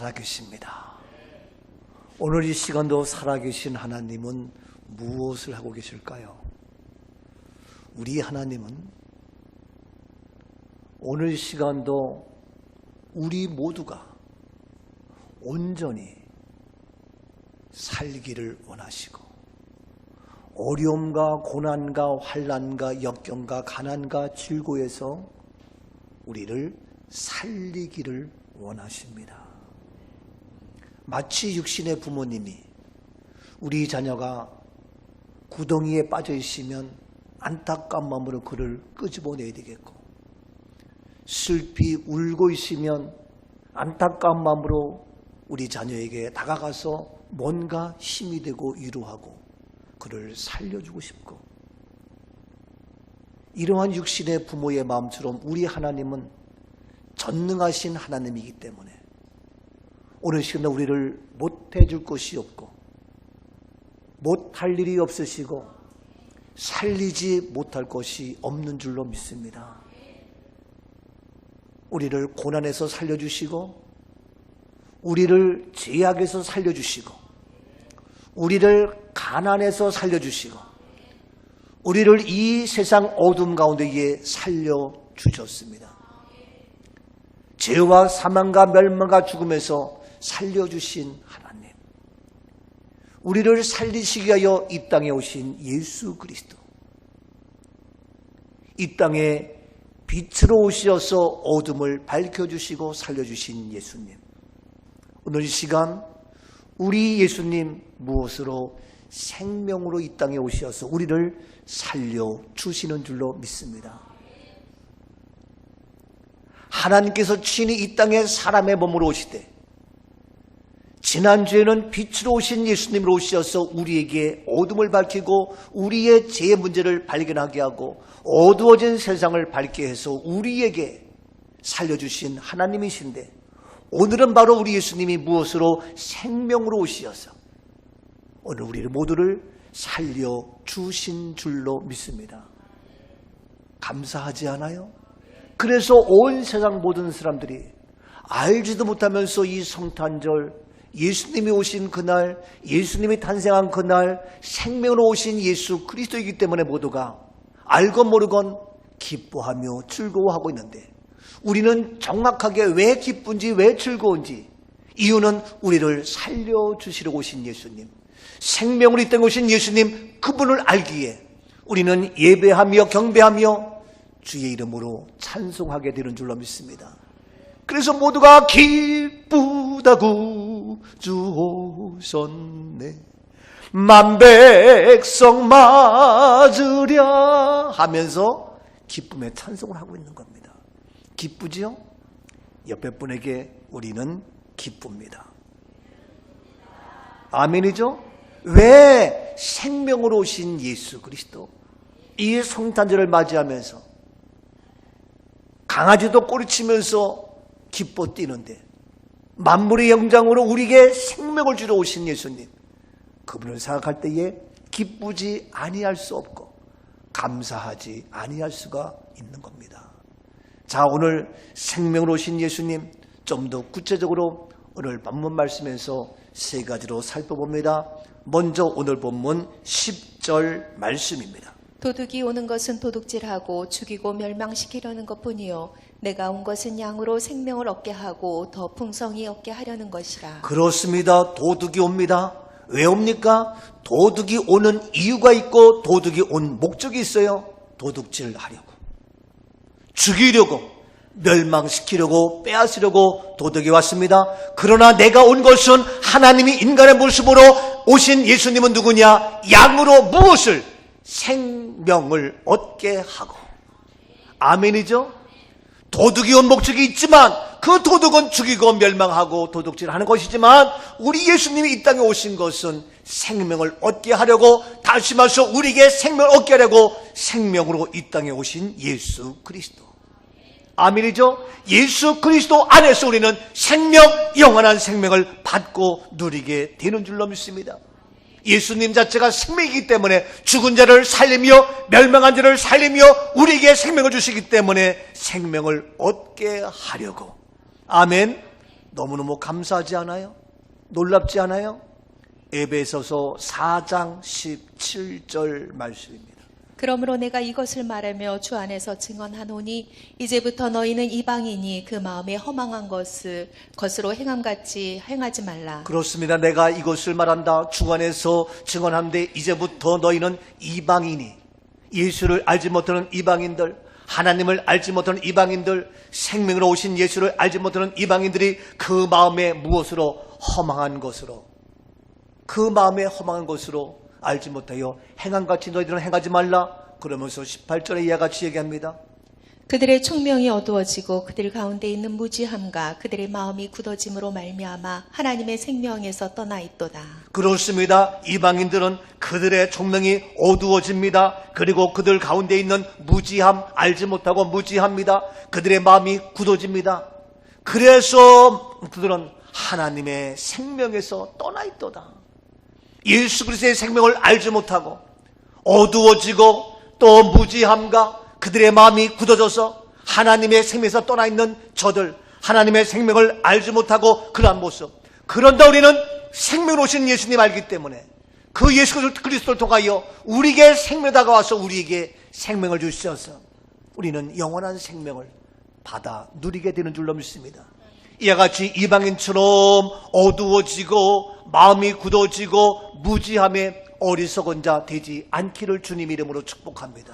살아계십니다. 오늘 이 시간도 살아계신 하나님은 무엇을 하고 계실까요? 우리 하나님은 오늘 시간도 우리 모두가 온전히 살기를 원하시고, 어려움과 고난과 환난과 역경과 가난과 질고에서 우리를 살리기를 원하십니다. 마치 육신의 부모님이 우리 자녀가 구덩이에 빠져 있으면 안타까운 마음으로 그를 끄집어내야 되겠고, 슬피 울고 있으면 안타까운 마음으로 우리 자녀에게 다가가서 뭔가 힘이 되고 위로하고 그를 살려주고 싶고, 이러한 육신의 부모의 마음처럼 우리 하나님은 전능하신 하나님이기 때문에 오늘 시간에 우리를 못해줄 것이 없고 못할 일이 없으시고 살리지 못할 것이 없는 줄로 믿습니다. 우리를 고난에서 살려주시고, 우리를 죄악에서 살려주시고, 우리를 가난에서 살려주시고, 우리를 이 세상 어둠 가운데에 살려주셨습니다. 죄와 사망과 멸망과 죽음에서 살려주신 하나님, 우리를 살리시기 위하여 이 땅에 오신 예수 그리스도, 이 땅에 빛으로 오셔서 어둠을 밝혀주시고 살려주신 예수님, 오늘 이 시간 우리 예수님 무엇으로? 생명으로 이 땅에 오셔서 우리를 살려주시는 줄로 믿습니다. 하나님께서 친히 이 땅에 사람의 몸으로 오시되, 지난주에는 빛으로 오신 예수님으로 오셔서 우리에게 어둠을 밝히고 우리의 죄의 문제를 발견하게 하고 어두워진 세상을 밝게 해서 우리에게 살려주신 하나님이신데, 오늘은 바로 우리 예수님이 무엇으로? 생명으로 오시어서 오늘 우리 모두를 살려주신 줄로 믿습니다. 감사하지 않아요? 그래서 온 세상 모든 사람들이 알지도 못하면서 이 성탄절, 예수님이 오신 그날, 예수님이 탄생한 그날, 생명으로 오신 예수 그리스도이기 때문에 모두가 알건 모르건 기뻐하며 즐거워하고 있는데, 우리는 정확하게 왜 기쁜지, 왜 즐거운지, 이유는 우리를 살려주시러 오신 예수님, 생명으로 이 땅에 오신 예수님, 그분을 알기에 우리는 예배하며 경배하며 주의 이름으로 찬송하게 되는 줄로 믿습니다. 그래서 모두가 기쁘다고 주 오셨네, 만백성 맞으랴 하면서 기쁨의 찬송을 하고 있는 겁니다. 기쁘지요? 옆에 분에게 우리는 기쁩니다. 아멘이죠? 왜? 생명으로 오신 예수 그리스도, 이 성탄절을 맞이하면서 강아지도 꼬리치면서 기뻐 뛰는데, 만물의 영장으로 우리에게 생명을 주러 오신 예수님, 그분을 생각할 때에 기쁘지 아니할 수 없고 감사하지 아니할 수가 있는 겁니다. 자, 오늘 생명으로 오신 예수님 좀 더 구체적으로 오늘 본문 말씀에서 세 가지로 살펴봅니다. 먼저 오늘 본문 10절 말씀입니다. 도둑이 오는 것은 도둑질하고 죽이고 멸망시키려는 것뿐이요, 내가 온 것은 양으로 생명을 얻게 하고 더 풍성히 얻게 하려는 것이라. 그렇습니다. 도둑이 옵니다. 왜 옵니까? 도둑이 오는 이유가 있고 도둑이 온 목적이 있어요. 도둑질하려고, 죽이려고, 멸망시키려고, 빼앗으려고 도둑이 왔습니다. 그러나 내가 온 것은, 하나님이 인간의 모습으로 오신 예수님은 누구냐? 양으로 무엇을? 생명을 얻게 하고. 아멘이죠? 도둑이 온 목적이 있지만 그 도둑은 죽이고 멸망하고 도둑질하는 것이지만, 우리 예수님이 이 땅에 오신 것은 생명을 얻게 하려고, 다시 말해서 우리에게 생명을 얻게 하려고 생명으로 이 땅에 오신 예수 그리스도. 아멘이죠? 예수 그리스도 안에서 우리는 생명, 영원한 생명을 받고 누리게 되는 줄로 믿습니다. 예수님 자체가 생명이기 때문에 죽은 자를 살리며 멸망한 자를 살리며 우리에게 생명을 주시기 때문에 생명을 얻게 하려고. 아멘. 너무너무 감사하지 않아요? 놀랍지 않아요? 에베소서 4장 17절 말씀입니다. 그러므로 내가 이것을 말하며 주 안에서 증언하노니 이제부터 너희는 이방인이 그 마음에 허망한 것을 것으로 행함같이 행하지 말라. 그렇습니다. 내가 이것을 말한다. 주 안에서 증언한데 이제부터 너희는 이방인이, 예수를 알지 못하는 이방인들, 하나님을 알지 못하는 이방인들, 생명으로 오신 예수를 알지 못하는 이방인들이 그 마음에 무엇으로 허망한 것으로, 그 마음에 허망한 것으로 알지 못하여 행함같이 너희들은 행하지 말라. 그러면서 18절에 이와 같이 얘기합니다. 그들의 총명이 어두워지고 그들 가운데 있는 무지함과 그들의 마음이 굳어짐으로 말미암아 하나님의 생명에서 떠나 있도다. 그렇습니다. 이방인들은 그들의 총명이 어두워집니다. 그리고 그들 가운데 있는 무지함, 알지 못하고 무지합니다. 그들의 마음이 굳어집니다. 그래서 그들은 하나님의 생명에서 떠나 있도다. 예수 그리스도의 생명을 알지 못하고 어두워지고 또 무지함과 그들의 마음이 굳어져서 하나님의 생명에서 떠나 있는 저들, 하나님의 생명을 알지 못하고 그러한 모습. 그런다 우리는 생명을 오신 예수님 알기 때문에 그 예수 그리스도를 통하여 우리에게 생명이 다가와서 우리에게 생명을 주셔서 우리는 영원한 생명을 받아 누리게 되는 줄로 믿습니다. 이와 같이 이방인처럼 어두워지고 마음이 굳어지고 무지함에 어리석은 자 되지 않기를 주님 이름으로 축복합니다.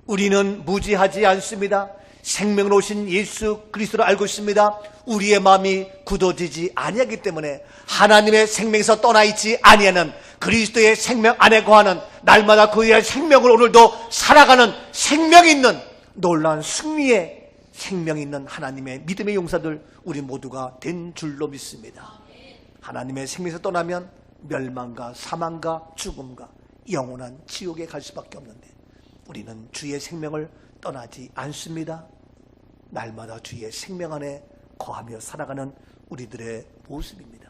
우리는 무지하지 않습니다. 생명으로 오신 예수 그리스도를 알고 있습니다. 우리의 마음이 굳어지지 아니하기 때문에 하나님의 생명에서 떠나 있지 아니하는 그리스도의 생명 안에 거하는 날마다 그의 생명을 오늘도 살아가는 생명이 있는 놀라운 승리의 생명이 있는 하나님의 믿음의 용사들 우리 모두가 된 줄로 믿습니다. 하나님의 생명에서 떠나면 멸망과 사망과 죽음과 영원한 지옥에 갈 수밖에 없는데 우리는 주의 생명을 떠나지 않습니다. 날마다 주의 생명 안에 거하며 살아가는 우리들의 모습입니다.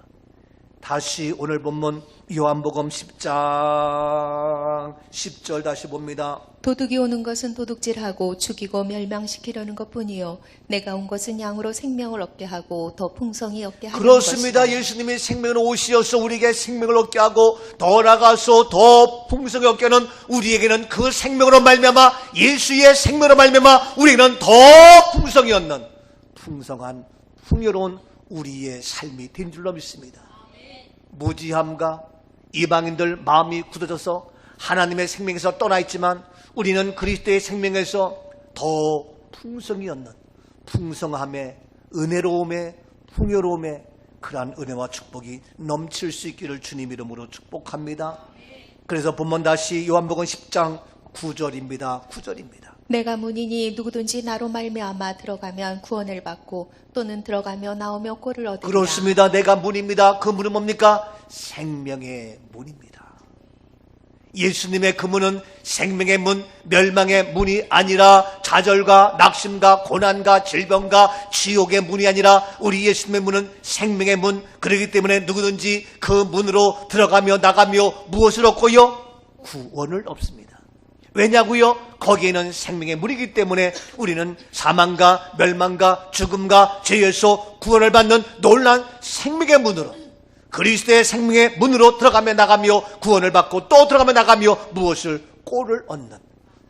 다시 오늘 본문 요한복음 10장 10절 다시 봅니다. 도둑이 오는 것은 도둑질하고 죽이고 멸망시키려는 것뿐이요 내가 온 것은 양으로 생명을 얻게 하고 더 풍성히 얻게 하는 그렇습니다. 것이다. 예수님이 생명으로 오시어서 우리에게 생명을 얻게 하고 더 나아가서 더 풍성히 얻게 하는 우리에게는 그 생명으로 말미암아 예수의 생명으로 말미암아 우리에게는 더 풍성히 얻는 풍성한 풍요로운 우리의 삶이 된 줄로 믿습니다. 무지함과 이방인들 마음이 굳어져서 하나님의 생명에서 떠나 있지만 우리는 그리스도의 생명에서 더 풍성히 얻는 풍성함의 은혜로움의 풍요로움의 그러한 은혜와 축복이 넘칠 수 있기를 주님 이름으로 축복합니다. 그래서 본문 다시 요한복음 10장 9절입니다. 9절입니다. 내가 문이니 누구든지 나로 말미암아 들어가면 구원을 받고 또는 들어가며 나오며 꼴을 얻으리라. 그렇습니다. 내가 문입니다. 그 문은 뭡니까? 생명의 문입니다. 예수님의 그 문은 생명의 문, 멸망의 문이 아니라 좌절과 낙심과 고난과 질병과 지옥의 문이 아니라 우리 예수님의 문은 생명의 문. 그렇기 때문에 누구든지 그 문으로 들어가며 나가며 무엇을 얻고요? 구원을 얻습니다. 왜냐고요? 거기에는 생명의 문이기 때문에 우리는 사망과 멸망과 죽음과 죄에서 구원을 받는 놀라운 생명의 문으로 그리스도의 생명의 문으로 들어가며 나가며 구원을 받고 또 들어가며 나가며 무엇을? 꼴을 얻는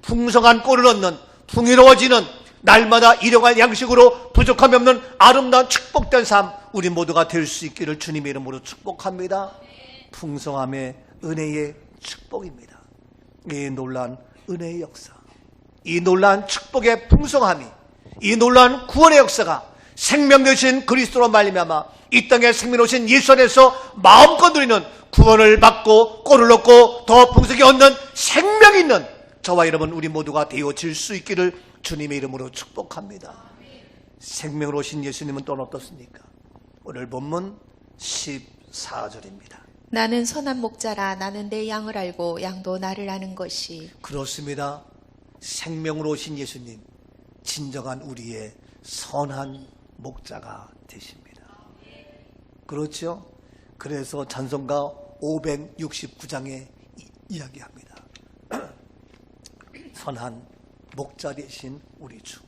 풍성한 꼴을 얻는 풍요로워지는 날마다 일용할 양식으로 부족함이 없는 아름다운 축복된 삶 우리 모두가 될 수 있기를 주님의 이름으로 축복합니다. 풍성함의 은혜의 축복입니다. 이 놀라운 은혜의 역사, 이 놀라운 축복의 풍성함이, 이 놀라운 구원의 역사가 생명 되신 그리스도로 말미암아 이 땅에 생명 오신 예수 안에서 마음껏 누리는 구원을 받고 꼴을 얻고 더 풍성히 얻는 생명이 있는 저와 여러분 우리 모두가 되어질 수 있기를 주님의 이름으로 축복합니다. 생명으로 오신 예수님은 또 어떻습니까? 오늘 본문 14절입니다. 나는 선한 목자라 나는 내 양을 알고 양도 나를 아는 것이. 그렇습니다. 생명으로 오신 예수님 진정한 우리의 선한 목자가 되십니다. 그렇죠? 그래서 찬송가 569장에 이야기합니다. 선한 목자 되신 우리 주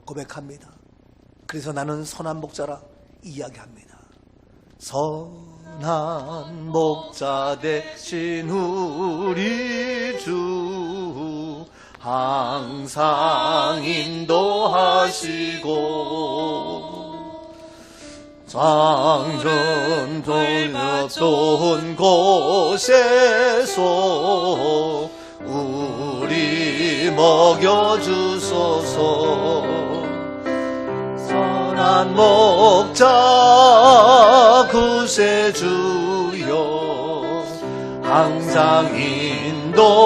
고백합니다. 그래서 나는 선한 목자라 이야기합니다. 선한 목자 되신 우리 주 항상 인도하시고 장전 돌렸던 곳에서 우리 먹여주소서. 선한 목자 구세주여 항상 인도하소서.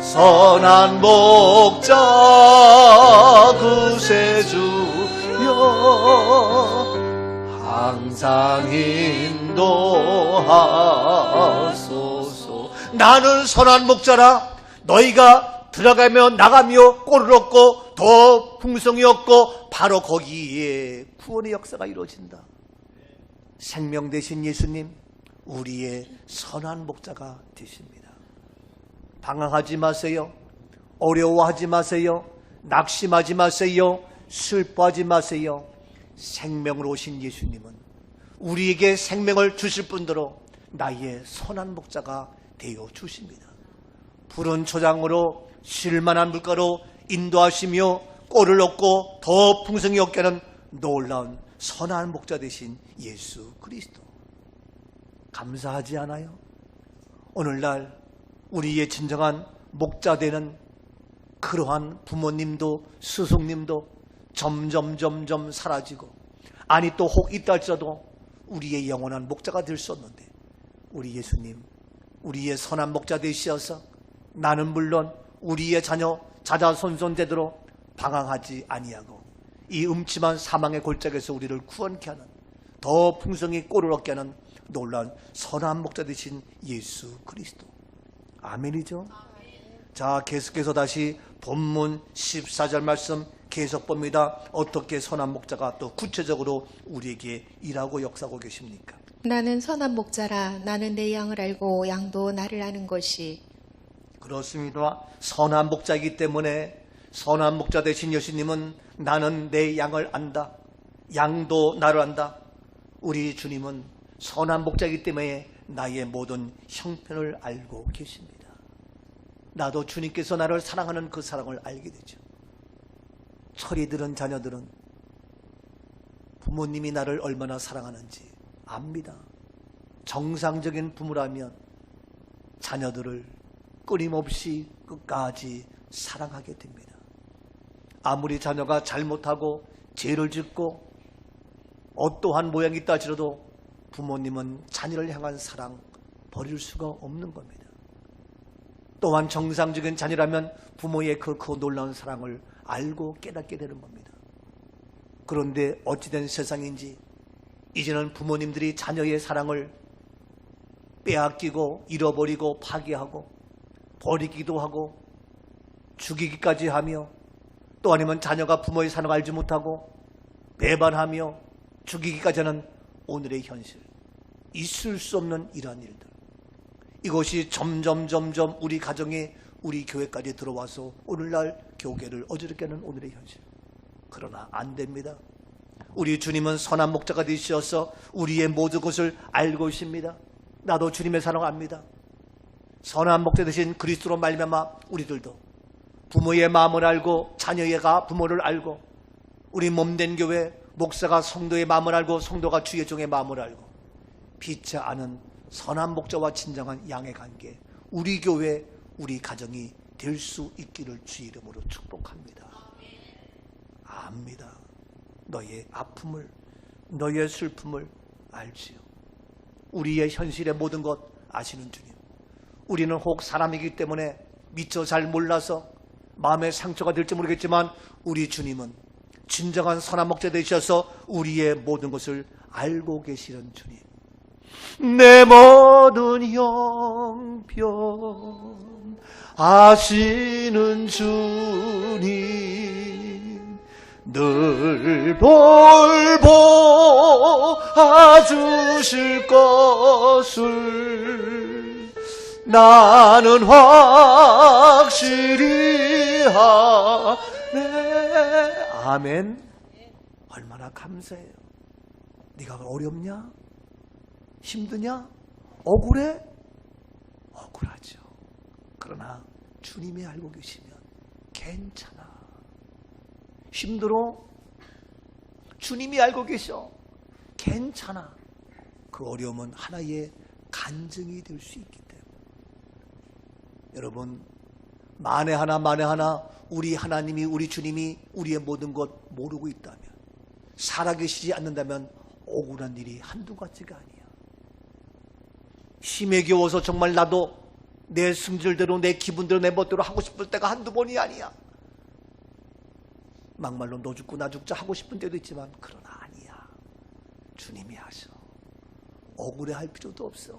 선한 목자 구세주여 항상 인도하소서. 나는 선한 목자라. 너희가 들어가며 나가며 꼴을 얻고 더 풍성히 얻고 바로 거기에 구원의 역사가 이루어진다. 생명 되신 예수님, 우리의 선한 목자가 되십니다. 방황하지 마세요. 어려워하지 마세요. 낙심하지 마세요. 슬퍼하지 마세요. 생명으로 오신 예수님은 우리에게 생명을 주실 뿐더러 나의 선한 목자가 되어 주십니다. 푸른 초장으로 쉴만한 물가로 인도하시며 꼴을 얻고 더 풍성히 얻게 하는 놀라운 선한 목자 되신 예수 그리스도. 감사하지 않아요? 오늘날 우리의 진정한 목자 되는 그러한 부모님도 스승님도 점점 사라지고, 아니 또 혹 있다 할지라도 우리의 영원한 목자가 될 수 없는데 우리 예수님, 우리의 선한 목자 되시어서 나는 물론 우리의 자녀 자자손손 되도록 방황하지 아니하고 이 음침한 사망의 골짜기에서 우리를 구원케 하는, 더 풍성히 꼴을 얻게 하는 놀라운 선한 목자 되신 예수 그리스도. 아멘이죠? 자, 계속해서 다시 본문 14절 말씀 계속 봅니다. 어떻게 선한 목자가 또 구체적으로 우리에게 일하고 역사하고 계십니까? 나는 선한 목자라. 나는 내 양을 알고 양도 나를 아는 것이. 그렇습니다. 선한 목자이기 때문에 선한 목자 되신 예수님은 나는 내 양을 안다. 양도 나를 안다. 우리 주님은 선한 목자이기 때문에 나의 모든 형편을 알고 계십니다. 나도 주님께서 나를 사랑하는 그 사랑을 알게 되죠. 철이 들은 자녀들은 부모님이 나를 얼마나 사랑하는지 압니다. 정상적인 부모라면 자녀들을 끊임없이 끝까지 사랑하게 됩니다. 아무리 자녀가 잘못하고 죄를 짓고 어떠한 모양이 있다 할지라도 부모님은 자녀를 향한 사랑 버릴 수가 없는 겁니다. 또한 정상적인 자녀라면 부모의 그 놀라운 사랑을 알고 깨닫게 되는 겁니다. 그런데 어찌된 세상인지 이제는 부모님들이 자녀의 사랑을 빼앗기고 잃어버리고 파괴하고 버리기도 하고 죽이기까지 하며, 또 아니면 자녀가 부모의 사랑을 알지 못하고 배반하며 죽이기까지 하는 오늘의 현실, 있을 수 없는 이러한 일들, 이것이 점점 우리 가정에, 우리 교회까지 들어와서 오늘날 교계를 어지럽게 하는 오늘의 현실. 그러나 안 됩니다. 우리 주님은 선한 목자가 되시어서 우리의 모든 것을 알고 계십니다. 나도 주님의 사랑을 압니다. 선한 목자 되신 그리스도로 말미암아 우리들도 부모의 마음을 알고 자녀가 부모를 알고, 우리 몸된 교회 목사가 성도의 마음을 알고 성도가 주의 종의 마음을 알고 빛이 아는 선한 목자와 진정한 양의 관계, 우리 교회 우리 가정이 될 수 있기를 주의 이름으로 축복합니다. 압니다. 너의 아픔을, 너의 슬픔을 알지요. 우리의 현실의 모든 것 아시는 주님, 우리는 혹 사람이기 때문에 미처 잘 몰라서 마음의 상처가 될지 모르겠지만 우리 주님은 진정한 선한 목자 되셔서 우리의 모든 것을 알고 계시는 주님, 내 모든 형편 아시는 주님, 늘 돌보아주실 것을 나는 확실히 아멘. 얼마나 감사해요. 네가 어렵냐? 힘드냐? 억울해? 억울하죠. 그러나 주님이 알고 계시면 괜찮아. 힘들어? 주님이 알고 계셔. 괜찮아. 그 어려움은 하나의 간증이 될 수 있기 때문에. 여러분, 만에 하나 우리 하나님이, 우리 주님이 우리의 모든 것 모르고 있다면, 살아계시지 않는다면 억울한 일이 한두 가지가 아니야. 힘에 겨워서 정말 나도 내 승질대로, 내 기분대로, 내 멋대로 하고 싶을 때가 한두 번이 아니야. 막말로 너 죽고 나 죽자 하고 싶은 때도 있지만 그러나 아니야. 주님이 하셔. 억울해할 필요도 없어.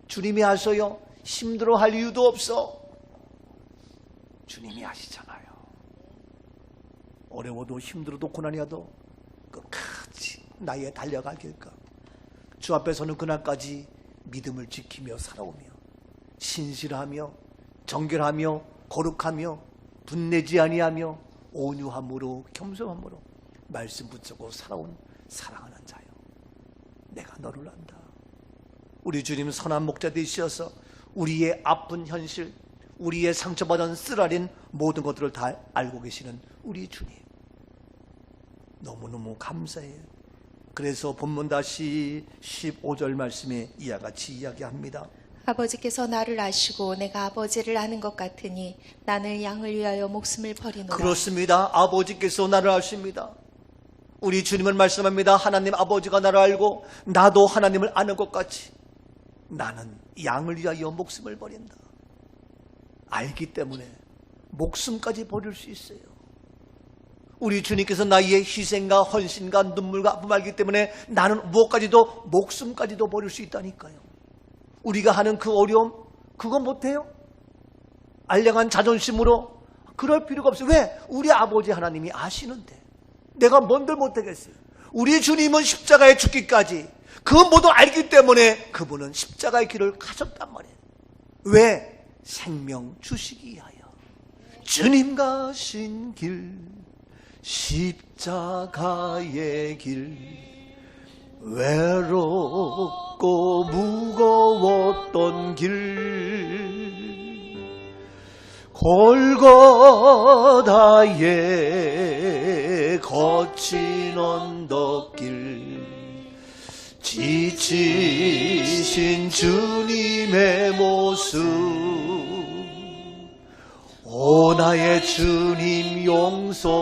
주님이 하셔요. 힘들어할 이유도 없어. 주님이 하시잖아요. 어려워도 힘들어도 고난이 와도 끝까지 나의 달려갈 길가 주 앞에서는 그날까지 믿음을 지키며 살아오며 신실하며 정결하며 거룩하며 분내지 아니하며 온유함으로 겸손함으로 말씀 붙잡고 살아온 사랑하는 자요, 내가 너를 안다. 우리 주님 선한 목자 되시어서 우리의 아픈 현실, 우리의 상처받은 쓰라린 모든 것들을 다 알고 계시는 우리 주님, 너무너무 감사해요. 그래서 본문 다시 15절 말씀에 이와 같이 이야기합니다. 아버지께서 나를 아시고 내가 아버지를 아는 것 같으니 나는 양을 위하여 목숨을 버리노라. 그렇습니다. 아버지께서 나를 아십니다. 우리 주님은 말씀합니다. 하나님 아버지가 나를 알고 나도 하나님을 아는 것 같이 나는 양을 위하여 목숨을 버린다. 알기 때문에 목숨까지 버릴 수 있어요. 우리 주님께서 나의 희생과 헌신과 눈물과 아픔을 알기 때문에 나는 무엇까지도, 목숨까지도 버릴 수 있다니까요. 우리가 하는 그 어려움, 그거 못해요? 알량한 자존심으로 그럴 필요가 없어요. 왜? 우리 아버지 하나님이 아시는데 내가 뭔들 못하겠어요. 우리 주님은 십자가에 죽기까지 그 모두 알기 때문에 그분은 십자가의 길을 가셨단 말이에요. 왜? 생명 주시기 위하여. 주님 가신 길, 십자가의 길, 외롭고 무거웠던 길, 골고다의 거친 언덕길, 지치신 주님의 모습, 오 나의 주님 용서하소서.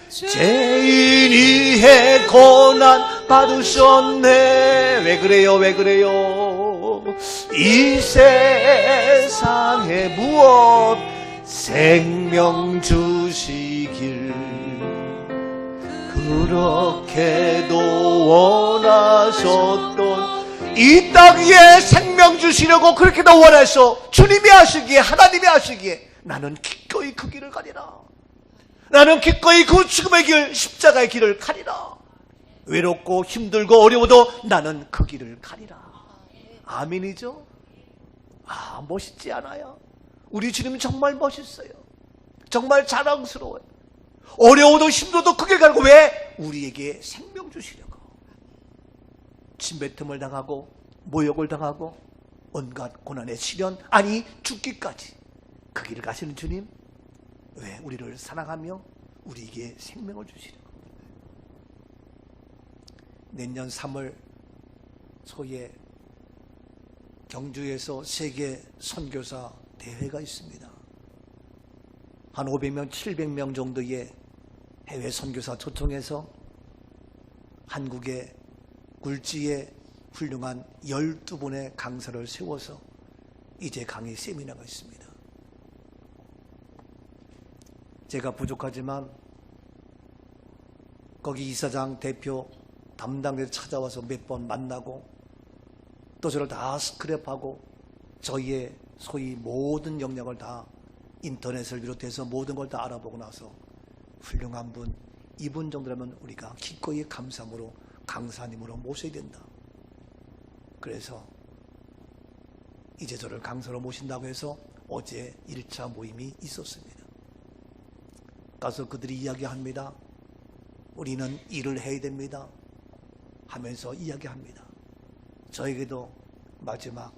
죄인이해 고난 받으셨네. 왜 그래요? 이 세상에 무엇 생명 주시길 그렇게도 원하셨던, 이 땅 위에 생명 주시려고 그렇게도 원해서 주님이 하시기에, 하나님이 하시기에 나는 기꺼이 그 길을 가리라. 나는 기꺼이 그 죽음의 길, 십자가의 길을 가리라. 외롭고 힘들고 어려워도 나는 그 길을 가리라. 아멘이죠? 아, 멋있지 않아요? 우리 주님은 정말 멋있어요. 정말 자랑스러워요. 어려워도 힘들어도 그 길 가고. 왜? 우리에게 생명 주시려고. 침뱉음을 당하고 모욕을 당하고 온갖 고난의 시련, 아니 죽기까지 그 길을 가시는 주님, 왜? 우리를 사랑하며 우리에게 생명을 주시려고. 내년 3월 초에 경주에서 세계 선교사 대회가 있습니다. 한 500명, 700명 정도의 해외 선교사 초청해서 한국의 굴지에 훌륭한 12분의 강사를 세워서 이제 강의 세미나가 있습니다. 제가 부족하지만 거기 이사장, 대표, 담당자들 찾아와서 몇 번 만나고 또 저를 다 스크랩하고 저희의 소위 모든 역량을 다 인터넷을 비롯해서 모든 걸 다 알아보고 나서 훌륭한 분, 이분 정도라면 우리가 기꺼이 감사함으로 강사님으로 모셔야 된다. 그래서 이제 저를 강서로 모신다고 해서 어제 1차 모임이 있었습니다. 가서 그들이 이야기합니다. 우리는 일을 해야 됩니다 하면서 이야기합니다. 저에게도 마지막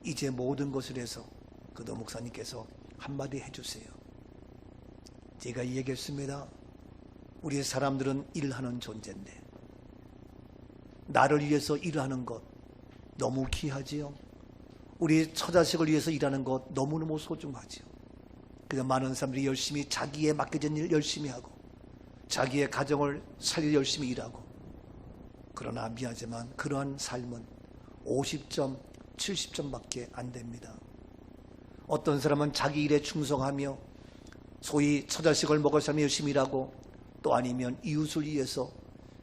이제 모든 것을 해서 그도 목사님께서 한마디 해주세요. 제가 이야기했습니다. 우리 사람들은 일하는 존재인데 나를 위해서 일하는 것 너무 귀하지요. 우리 처자식을 위해서 일하는 것 너무너무 소중하지요. 그래서 많은 사람들이 열심히 자기의 맡겨진 일 열심히 하고 자기의 가정을 살려 열심히 일하고, 그러나 미안하지만 그러한 삶은 50점, 70점밖에 안 됩니다. 어떤 사람은 자기 일에 충성하며 소위 처자식을 먹을 사람이 열심히 일하고, 또 아니면 이웃을 위해서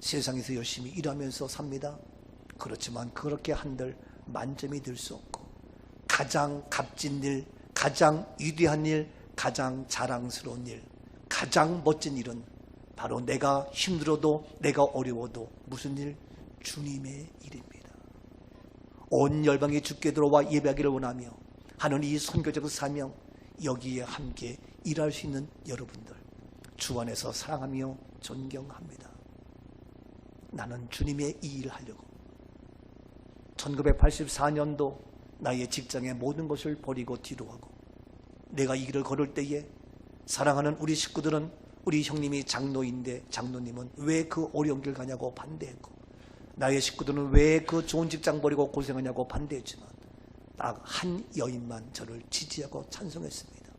세상에서 열심히 일하면서 삽니다. 그렇지만 그렇게 한들 만점이 될 수 없고, 가장 값진 일, 가장 위대한 일, 가장 자랑스러운 일, 가장 멋진 일은 바로 내가 힘들어도 내가 어려워도 무슨 일? 주님의 일입니다. 온 열방이 주께 들어와 예배하기를 원하며 하는 이 선교적 사명, 여기에 함께 일할 수 있는 여러분들 주 안에서 사랑하며 존경합니다. 나는 주님의 이 일을 하려고 1984년도 나의 직장의 모든 것을 버리고 뒤로 하고, 내가 이 길을 걸을 때에 사랑하는 우리 식구들은 우리 형님이 장로인데 장로님은 왜 그 어려운 길 가냐고 반대했고, 나의 식구들은 왜 그 좋은 직장 버리고 고생하냐고 반대했지만 딱 한 여인만 저를 지지하고 찬송했습니다.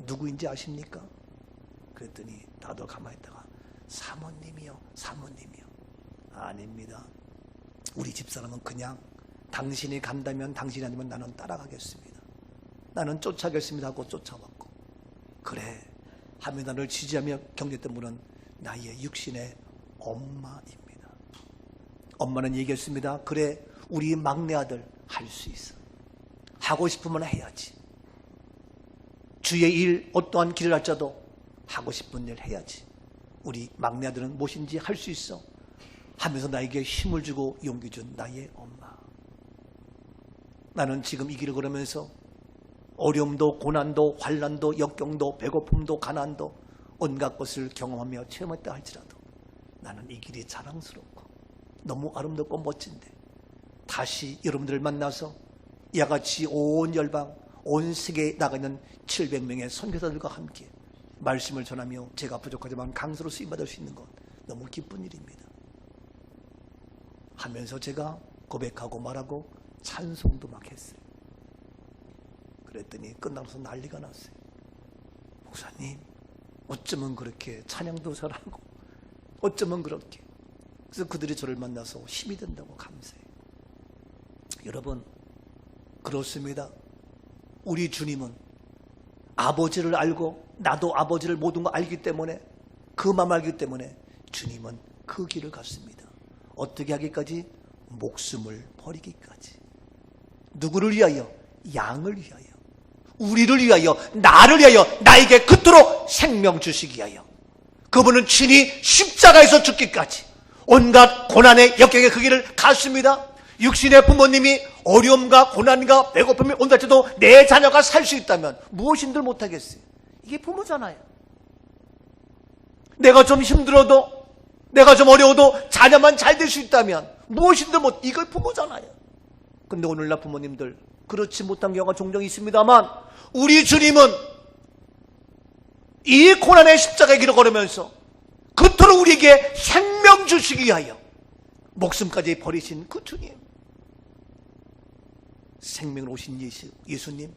누구인지 아십니까? 그랬더니 나도 가만히 있다가 사모님이요, 사모님이요. 아닙니다. 우리 집사람은 그냥 당신이 간다면 당신이 아니면 나는 따라가겠습니다. 나는 쫓아가겠습니다 하고 쫓아왔고, 그래 하며 나를 지지하며 격려했던 분은 나의 육신의 엄마입니다. 엄마는 얘기했습니다. 그래, 우리 막내 아들 할 수 있어. 하고 싶으면 해야지. 주의 일 어떠한 길을 할지라도 하고 싶은 일 해야지. 우리 막내 아들은 무엇인지 할 수 있어 하면서 나에게 힘을 주고 용기 준 나의 엄마. 나는 지금 이 길을 걸으면서 어려움도 고난도 환난도 역경도 배고픔도 가난도 온갖 것을 경험하며 체험했다 할지라도 나는 이 길이 자랑스럽고 너무 아름답고 멋진데, 다시 여러분들을 만나서 이와 같이 온 열방 온 세계에 나가는 700명의 선교사들과 함께 말씀을 전하며 제가 부족하지만 강서로 쓰임받을 수 있는 것 너무 기쁜 일입니다 하면서 제가 고백하고 말하고 찬송도 막 했어요. 그랬더니 끝나서 난리가 났어요. 목사님, 어쩌면 그렇게 찬양도 잘하고 어쩌면 그렇게. 그래서 그들이 저를 만나서 힘이 된다고 감사해요. 여러분, 그렇습니다. 우리 주님은 아버지를 알고 나도 아버지를 모든 거 알기 때문에, 그 마음 알기 때문에 주님은 그 길을 갔습니다. 어떻게 하기까지? 목숨을 버리기까지. 누구를 위하여? 양을 위하여, 우리를 위하여, 나를 위하여, 나에게 그토록 생명 주시기 위하여 그분은 친히 십자가에서 죽기까지 온갖 고난의 역경의 그 길을 갔습니다. 육신의 부모님이 어려움과 고난과 배고픔이 온다 해도 내 자녀가 살 수 있다면 무엇인들 못하겠어요. 이게 부모잖아요. 내가 좀 힘들어도, 내가 좀 어려워도 자녀만 잘 될 수 있다면 무엇인들 못, 이걸 부모잖아요. 근데 오늘날 부모님들 그렇지 못한 경우가 종종 있습니다만, 우리 주님은 이 고난의 십자가의 길을 걸으면서 그토록 우리에게 생명 주시기 위하여 목숨까지 버리신 그 주님, 생명을 오신 예수님,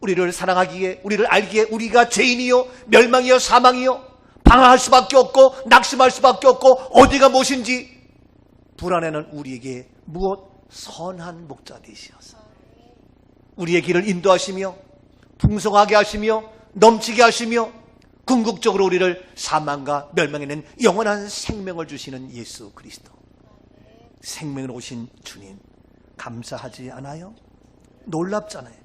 우리를 사랑하기에, 우리를 알기에 우리가 죄인이요 멸망이요 사망이요 방황할 수밖에 없고 낙심할 수밖에 없고 어디가 무엇인지 불안해하는 우리에게 무엇? 선한 목자 되시어서 우리의 길을 인도하시며 풍성하게 하시며 넘치게 하시며 궁극적으로 우리를 사망과 멸망에는 영원한 생명을 주시는 예수 그리스도, 생명을 오신 주님, 감사하지 않아요? 놀랍잖아요.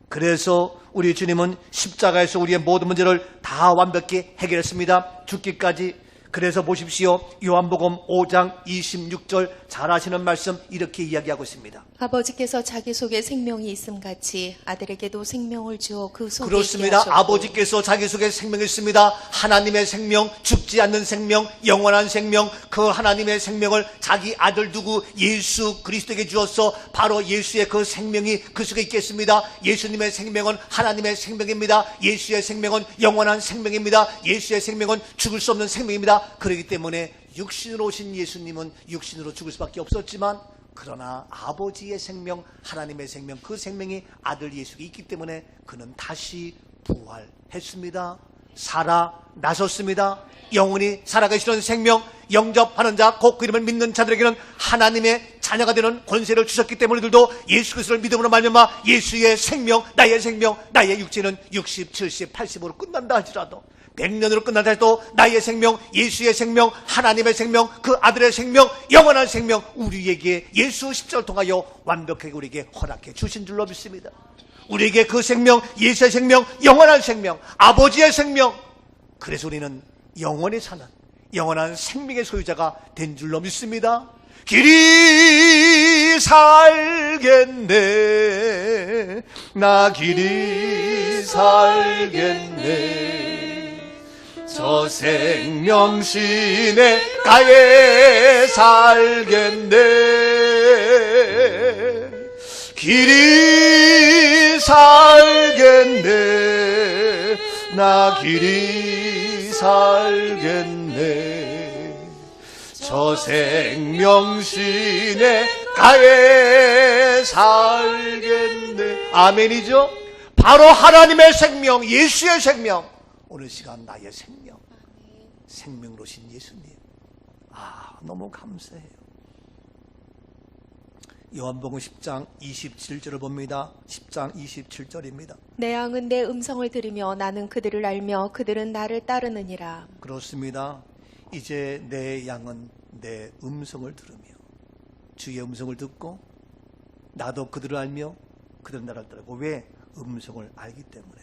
그래서 우리 주님은 십자가에서 우리의 모든 문제를 다 완벽히 해결했습니다. 죽기까지. 그래서 보십시오. 요한복음 5장 26절 잘 아시는 말씀 이렇게 이야기하고 있습니다. 아버지께서 자기 속에 생명이 있음 같이 아들에게도 생명을 주어 그 속에 그렇습니다. 있게 하셨고. 아버지께서 자기 속에 생명이 있습니다. 하나님의 생명, 죽지 않는 생명, 영원한 생명, 그 하나님의 생명을 자기 아들 두고 예수 그리스도에게 주어서 바로 예수의 그 생명이 그 속에 있겠습니다. 예수님의 생명은 하나님의 생명입니다. 예수의 생명은 영원한 생명입니다. 예수의 생명은 죽을 수 없는 생명입니다. 그렇기 때문에 육신으로 오신 예수님은 육신으로 죽을 수밖에 없었지만, 그러나 아버지의 생명, 하나님의 생명, 그 생명이 아들 예수가 있기 때문에 그는 다시 부활했습니다. 살아나셨습니다. 영원히 살아계시는 생명, 영접하는 자, 곧 그 이름을 믿는 자들에게는 하나님의 자녀가 되는 권세를 주셨기 때문에 우리들도 예수 그리스도를 믿음으로 말미암아 예수의 생명, 나의 육체는 60, 70, 80으로 끝난다 할지라도, 100년으로 끝난다 해도 나의 생명, 예수의 생명, 하나님의 생명, 그 아들의 생명, 영원한 생명, 우리에게 예수 십자가를 통하여 완벽하게 우리에게 허락해 주신 줄로 믿습니다. 우리에게 그 생명, 예수의 생명, 영원한 생명, 아버지의 생명, 그래서 우리는 영원히 사는 영원한 생명의 소유자가 된 줄로 믿습니다. 길이 살겠네, 나 길이 살겠네, 저 생명 시내가에 살겠네, 길이 살겠네, 나 길이 살겠네, 저 생명 시내가에 살겠네. 아멘이죠? 바로 하나님의 생명, 예수의 생명, 오늘 시간 나의 생명, 생명으로 신 예수님, 너무 감사해요. 요한복음 10장 27절을 봅니다. 10장 27절입니다. 내 양은 내 음성을 들으며 나는 그들을 알며 그들은 나를 따르느니라. 그렇습니다. 이제 내 양은 내 음성을 들으며, 주의 음성을 듣고 나도 그들을 알며 그들은 나를 따르고. 왜? 음성을 알기 때문에.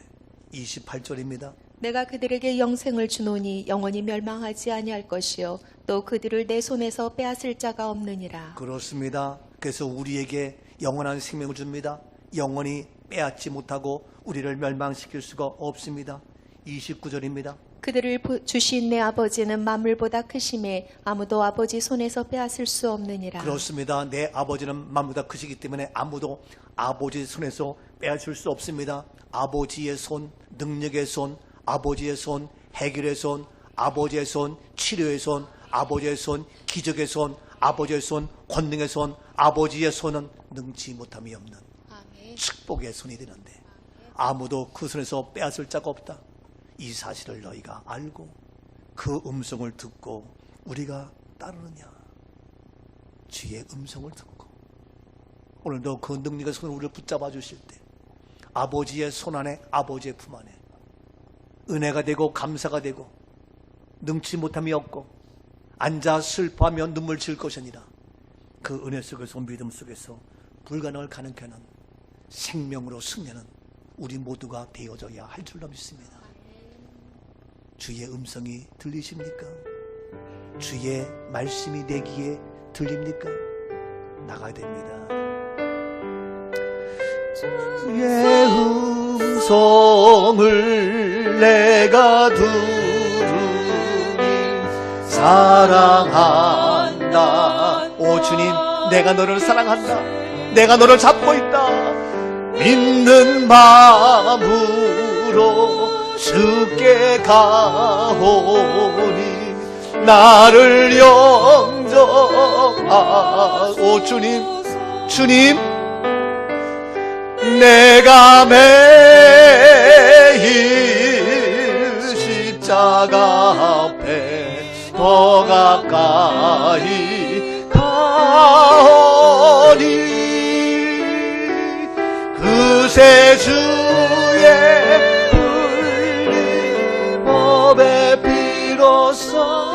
28절입니다. 내가 그들에게 영생을 주노니 영원히 멸망하지 아니할 것이요 또 그들을 내 손에서 빼앗을 자가 없느니라. 그렇습니다. 그래서 우리에게 영원한 생명을 줍니다. 영원히 빼앗지 못하고 우리를 멸망시킬 수가 없습니다. 29절입니다. 그들을 주신 내 아버지는 만물보다 크심에 아무도 아버지 손에서 빼앗을 수 없느니라. 그렇습니다. 내 아버지는 만물보다 크시기 때문에 아무도 아버지 손에서 빼앗을 수 없습니다. 아버지의 손, 능력의 손, 아버지의 손, 해결의 손, 아버지의 손, 치료의 손, 아버지의 손, 기적의 손, 아버지의 손, 권능의 손, 아버지의 손은 능치 못함이 없는 축복의 손이 되는데 아무도 그 손에서 빼앗을 자가 없다. 이 사실을 너희가 알고 그 음성을 듣고 우리가 따르느냐. 주의 음성을 듣고 오늘도 그 능력의 손을 우리를 붙잡아 주실 때 아버지의 손 안에, 아버지의 품 안에 은혜가 되고 감사가 되고 능치 못함이 없고 앉아 슬퍼하며 눈물 질 것이 아니라 그 은혜 속에서, 믿음 속에서 불가능을 가능케 하는 생명으로 승리하는 우리 모두가 되어져야 할 줄로 믿습니다. 주의 음성이 들리십니까? 주의 말씀이 내 귀에 들립니까? 나가야 됩니다. 주의 음성을 내가 들으니 사랑한다. 오 주님, 내가 너를 사랑한다. 내가 너를 잡고 있다. 믿는 마음으로 주께 가오니 나를 영접하. 오 주님, 주님, 내가 매일 십자가 앞에 더 가까이 가오니 그새 주의 풀린 법에 비로소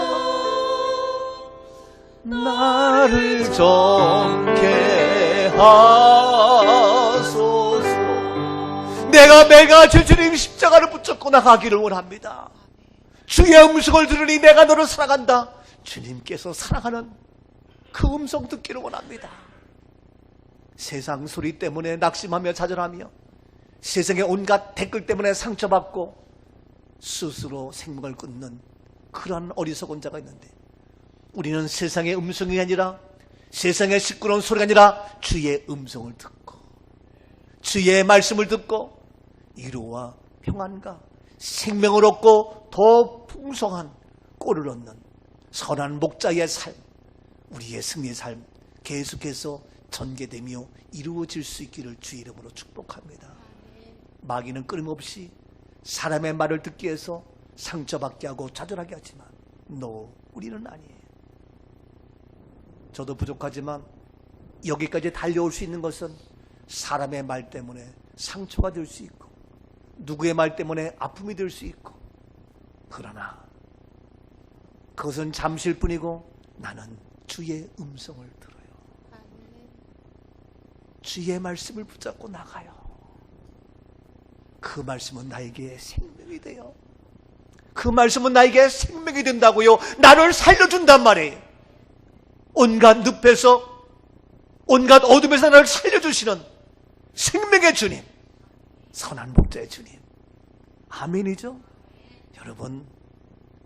나를 정케 하소서. 내가 매일같이 주님 십자가를 붙잡고 나가기를 원합니다. 주의 음성을 들으니 내가 너를 사랑한다. 주님께서 사랑하는 그 음성 듣기를 원합니다. 세상 소리 때문에 낙심하며 좌절하며 세상의 온갖 댓글 때문에 상처받고 스스로 생명을 끊는 그러한 어리석은 자가 있는데, 우리는 세상의 음성이 아니라, 세상의 시끄러운 소리가 아니라 주의 음성을 듣고 주의 말씀을 듣고 위로와 평안과 생명을 얻고 더 풍성한 꼴을 얻는 선한 목자의 삶, 우리의 승리의 삶 계속해서 전개되며 이루어질 수 있기를 주의 이름으로 축복합니다. 마귀는 끊임없이 사람의 말을 듣기 위해서 상처받게 하고 좌절하게 하지만 우리는 아니에요. 저도 부족하지만 여기까지 달려올 수 있는 것은 사람의 말 때문에 상처가 될 수 있고 누구의 말 때문에 아픔이 될 수 있고, 그러나 그것은 잠시일 뿐이고 나는 주의 음성을 들어요. 주의 말씀을 붙잡고 나가요. 그 말씀은 나에게 생명이 돼요. 그 말씀은 나에게 생명이 된다고요. 나를 살려준단 말이에요. 온갖 늪에서, 온갖 어둠에서 나를 살려주시는 생명의 주님, 선한 목자의 주님. 아멘이죠? 여러분,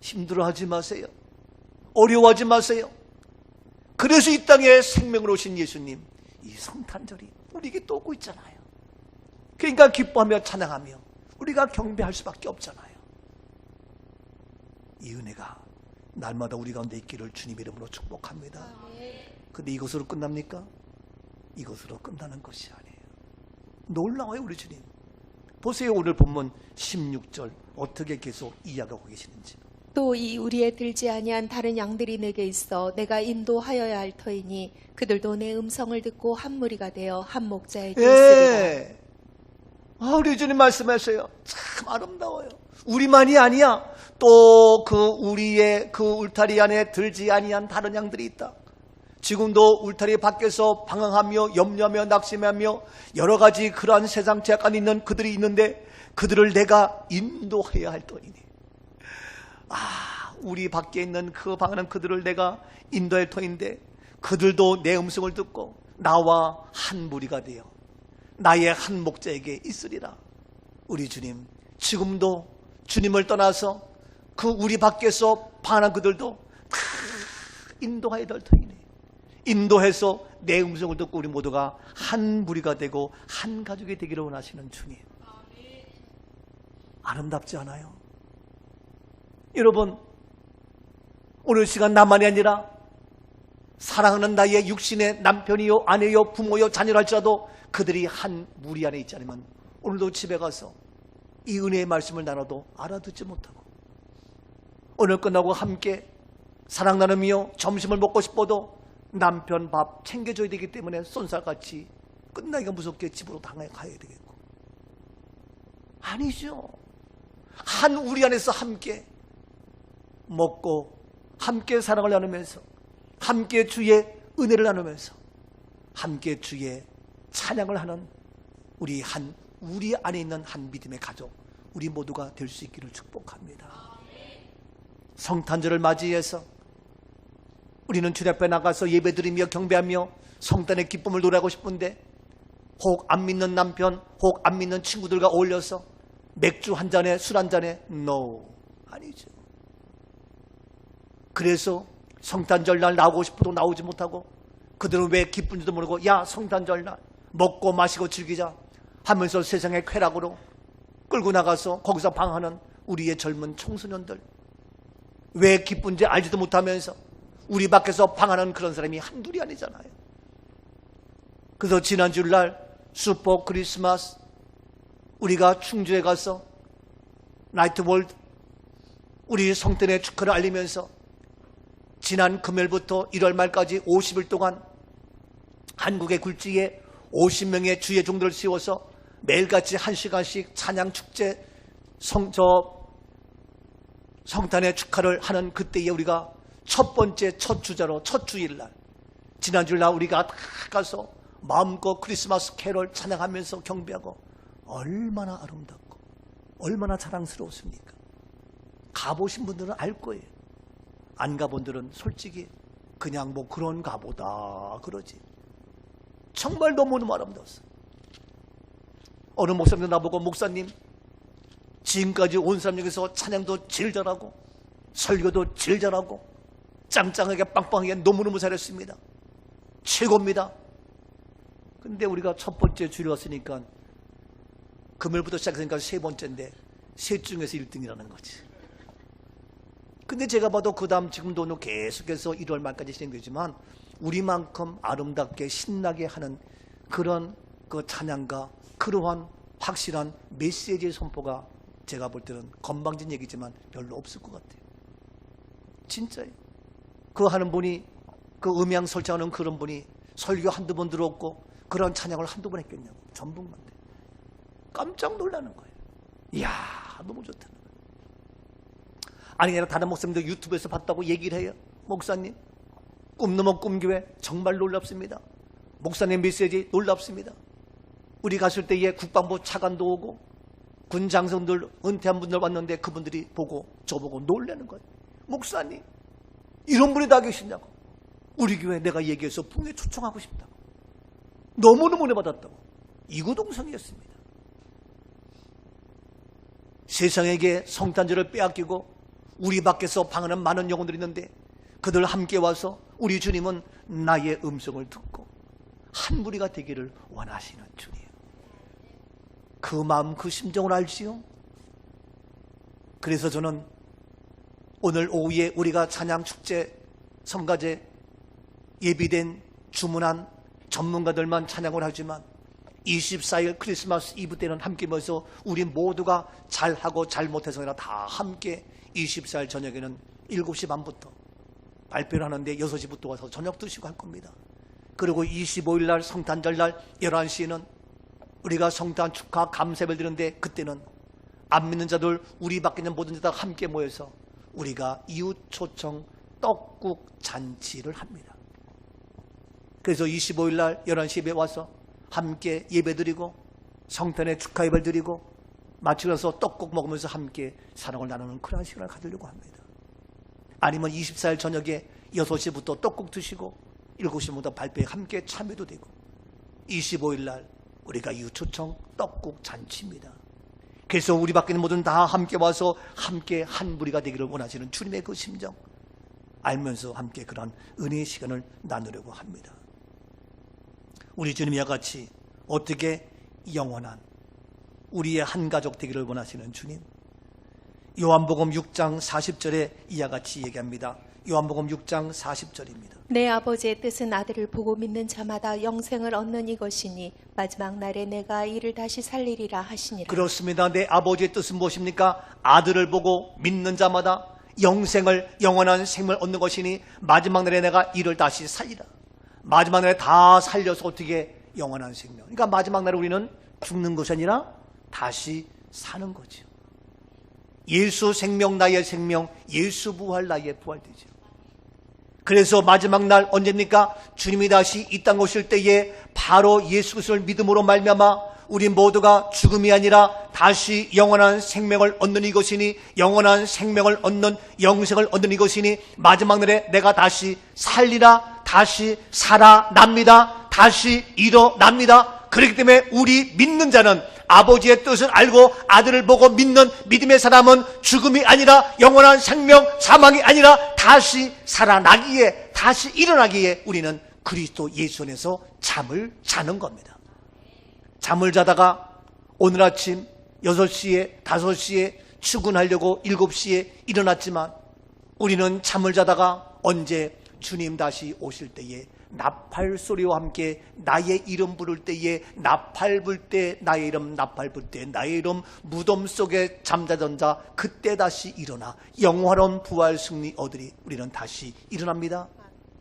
힘들어하지 마세요. 어려워하지 마세요. 그래서 이 땅에 생명으로 오신 예수님, 이 성탄절이 우리에게 또 오고 있잖아요. 그러니까 기뻐하며 찬양하며 우리가 경배할 수밖에 없잖아요. 이 은혜가 날마다 우리 가운데 있기를 주님 이름으로 축복합니다. 근데 이것으로 끝납니까? 이것으로 끝나는 것이 아니에요. 놀라워요, 우리 주님. 보세요, 오늘 본문 16절 어떻게 계속 이야기하고 계시는지. 또 이 우리에 들지 아니한 다른 양들이 내게 있어 내가 인도하여야 할 터이니 그들도 내 음성을 듣고 한 무리가 되어 한 목자에게 있으리라. 우리 주님 말씀하셔요. 참 아름다워요. 우리만이 아니야. 또 그 우리의 그 울타리 안에 들지 아니한 다른 양들이 있다. 지금도 울타리 밖에서 방황하며 염려하며 낙심하며 여러 가지 그러한 세상 죄악 안에 있는 그들이 있는데 그들을 내가 인도해야 할 터이니. 우리 밖에 있는 그 방황하는 그들을 내가 인도할 터인데 그들도 내 음성을 듣고 나와 한 무리가 되어 나의 한 목자에게 있으리라. 우리 주님, 지금도 주님을 떠나서 그 우리 밖에서 방황한 그들도 다 인도해야 될 터이네. 인도해서 내 음성을 듣고 우리 모두가 한 무리가 되고 한 가족이 되기를 원하시는 주님. 아름답지 않아요? 여러분, 오늘 시간 나만이 아니라 사랑하는 나의 육신의 남편이요 아내요 부모요 자녀라 할지라도 그들이 한 무리 안에 있지 않으면 오늘도 집에 가서 이 은혜의 말씀을 나눠도 알아듣지 못하고, 오늘 끝나고 함께 사랑 나누며 점심을 먹고 싶어도 남편 밥 챙겨줘야 되기 때문에 쏜살같이 끝나기가 무섭게 집으로 당해 가야 되겠고, 아니죠. 한 우리 안에서 함께 먹고 함께 사랑을 나누면서 함께 주의 은혜를 나누면서 함께 주의 찬양을 하는 우리 안에 있는 한 믿음의 가족, 우리 모두가 될 수 있기를 축복합니다. 성탄절을 맞이해서 우리는 주님 앞에 나가서 예배드리며 경배하며 성탄의 기쁨을 노래하고 싶은데 혹 안 믿는 남편, 혹 안 믿는 친구들과 어울려서 맥주 한 잔에 술 한 잔에 아니죠. 그래서 성탄절 날 나오고 싶어도 나오지 못하고 그들은 왜 기쁜지도 모르고 야 성탄절 날 먹고 마시고 즐기자 하면서 세상의 쾌락으로 끌고 나가서 거기서 방황하는 우리의 젊은 청소년들, 왜 기쁜지 알지도 못하면서 우리 밖에서 방황하는 그런 사람이 한둘이 아니잖아요. 그래서 지난 주일날 슈퍼 크리스마스 우리가 충주에 가서 나이트 월드 우리 성탄의 축하를 알리면서 지난 금요일부터 1월 말까지 50일 동안 한국의 굴지에 50명의 주의 종들을 세워서 매일같이 1시간씩 찬양 축제 성탄의 축하를 하는 그때에 우리가 첫 번째 첫 주자로 첫 주일날 지난 주일날 우리가 다 가서 마음껏 크리스마스 캐롤 찬양하면서 경배하고 얼마나 아름답고 얼마나 자랑스러웠습니까? 가보신 분들은 알 거예요. 안 가본 분들은 솔직히 그냥 뭐 그런가 보다 그러지. 정말 너무너무 아름다웠어. 어느 목사님도 나보고 목사님 지금까지 온 사람 중에서 찬양도 제일 잘하고 설교도 제일 잘하고 짱짱하게 빵빵하게 너무너무 잘했습니다. 최고입니다. 근데 우리가 첫 번째 주일 왔으니까 금요일부터 시작했으니까 세 번째인데 셋 중에서 1등이라는 거지. 근데 제가 봐도 그 다음 지금도 계속해서 1월 말까지 진행되지만 우리만큼 아름답게 신나게 하는 그런 그 찬양과 그러한 확실한 메시지의 선포가 제가 볼 때는 건방진 얘기지만 별로 없을 것 같아요. 진짜예요. 그 하는 분이 그 음향 설정하는 그런 분이 설교 한두 번 들었고 그런 찬양을 한두 번 했겠냐고. 전북만데 깜짝 놀라는 거예요. 이야 너무 좋다는 거예요. 아니 그냥 다른 목사님들 유튜브에서 봤다고 얘기를 해요. 목사님 꿈 넘어 꿈교회 정말 놀랍습니다. 목사님 메시지 놀랍습니다. 우리 갔을 때에 국방부 차관도 오고 군 장성들 은퇴한 분들 왔는데 그분들이 보고 저보고 놀라는 거예요. 목사님 이런 분이 다 계시냐고. 우리 교회 내가 얘기해서 풍에 초청하고 싶다고. 너무너무 은혜 받았다고. 이구동성이었습니다. 세상에게 성탄절을 빼앗기고 우리 밖에서 방하는 많은 영혼들이 있는데 그들 함께 와서 우리 주님은 나의 음성을 듣고 한 무리가 되기를 원하시는 주님. 그 마음 그 심정을 알지요? 그래서 저는 오늘 오후에 우리가 찬양축제 성가제 예비된 주문한 전문가들만 찬양을 하지만 24일 크리스마스 이브 때는 함께 모여서 우리 모두가 잘하고 잘못해서 아니라 다 함께 24일 저녁에는 7시 반부터 발표를 하는데 6시부터 와서 저녁 드시고 할 겁니다. 그리고 25일 날 성탄절 날 11시에는 우리가 성탄 축하 감사를 드리는데 그때는 안 믿는 자들 우리 밖에 있는 모든 자들 함께 모여서 우리가 이웃 초청 떡국 잔치를 합니다. 그래서 25일 날 11시 예배 와서 함께 예배 드리고 성탄의 축하 예배를 드리고 마치면서 떡국 먹으면서 함께 사랑을 나누는 그런 시간을 가지려고 합니다. 아니면 24일 저녁에 6시부터 떡국 드시고 7시부터 발표에 함께 참여도 되고 25일 날 우리가 이웃 초청 떡국 잔치입니다. 그래서 우리 밖에 있는 모든 다 함께 와서 함께 한 무리가 되기를 원하시는 주님의 그 심정 알면서 함께 그런 은혜의 시간을 나누려고 합니다. 우리 주님이 이와 같이 어떻게 영원한 우리의 한 가족 되기를 원하시는 주님. 요한복음 6장 40절에 이와 같이 얘기합니다. 요한복음 6장 40절입니다. 내 아버지의 뜻은 아들을 보고 믿는 자마다 영생을 얻는 이것이니 마지막 날에 내가 이를 다시 살리리라 하시니라. 그렇습니다. 내 아버지의 뜻은 무엇입니까? 아들을 보고 믿는 자마다 영생을 영원한 생명을 얻는 것이니 마지막 날에 내가 이를 다시 살리라. 마지막 날에 다 살려서 어떻게 영원한 생명. 그러니까 마지막 날에 우리는 죽는 것이 아니라 다시 사는 거죠. 예수 생명 나의 생명, 예수 부활 나의 부활되죠. 그래서 마지막 날 언제입니까? 주님이 다시 이 땅 오실 때에 바로 예수 그리스도를 믿음으로 말미암아 우리 모두가 죽음이 아니라 다시 영원한 생명을 얻는 이것이니 영원한 생명을 얻는 영생을 얻는 이것이니 마지막 날에 내가 다시 살리라, 다시 살아납니다, 다시 일어납니다. 그렇기 때문에 우리 믿는 자는 아버지의 뜻을 알고 아들을 보고 믿는 믿음의 사람은 죽음이 아니라 영원한 생명, 사망이 아니라 다시 살아나기에, 다시 일어나기에 우리는 그리스도 예수 안에서 잠을 자는 겁니다. 잠을 자다가 오늘 아침 6시에 5시에 출근하려고 7시에 일어났지만 우리는 잠을 자다가 언제 주님 다시 오실 때에 나팔 소리와 함께 나의 이름 부를 때에 나팔 불 때 나의 이름 나팔 불 때 나의 이름 무덤 속에 잠자던 자 그때 다시 일어나 영원한 부활 승리 얻으리 우리는 다시 일어납니다.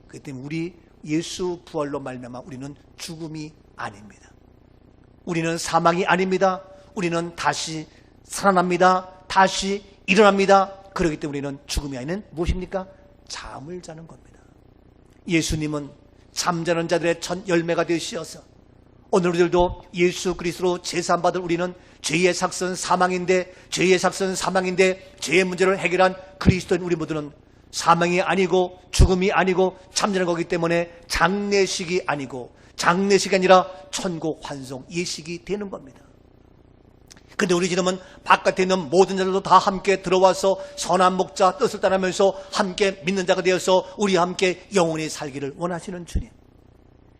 그렇기 때문에 우리 예수 부활로 말미암아 우리는 죽음이 아닙니다. 우리는 사망이 아닙니다. 우리는 다시 살아납니다. 다시 일어납니다. 그렇기 때문에 우리는 죽음이 아닌 무엇입니까? 잠을 자는 겁니다. 예수님은 잠자는 자들의 첫 열매가 되시어서 오늘 우리들도 예수 그리스도로 제사함받을 우리는 죄의 삭선 사망인데 죄의 문제를 해결한 그리스도인 우리 모두는 사망이 아니고 죽음이 아니고 참전한 거기 때문에 장례식이 아니고 장례식이 아니라 천국 환송 예식이 되는 겁니다. 근데 우리 지금은 바깥에 있는 모든 자들도 다 함께 들어와서 선한 목자 뜻을 따르면서 함께 믿는 자가 되어서 우리 함께 영원히 살기를 원하시는 주님.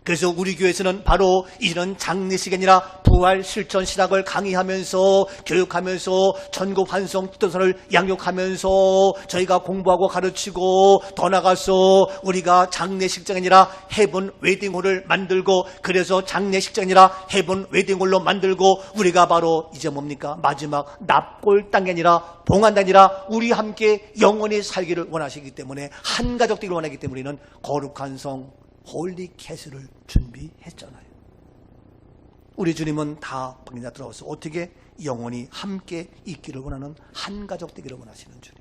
그래서 우리 교회에서는 바로 이런 장례식이 아니라 부활 실천 신학을 강의하면서 교육하면서 천국 환송 뜻을 양육하면서 저희가 공부하고 가르치고 더 나가서 우리가 장례식장이 아니라 헤븐 웨딩홀을 만들고 그래서 장례식장이 아니라 헤븐 웨딩홀로 만들고 우리가 바로 이제 뭡니까? 마지막 납골 땅이 아니라 봉한 땅이 아니라 우리 함께 영원히 살기를 원하시기 때문에 한 가족 되기를 원하기 때문에 우리는 거룩한 성 홀리 캐슬을 준비했잖아요. 우리 주님은 다 방자 들어와서 어떻게 영원히 함께 있기를 원하는 한 가족 되기를 원하시는 주님.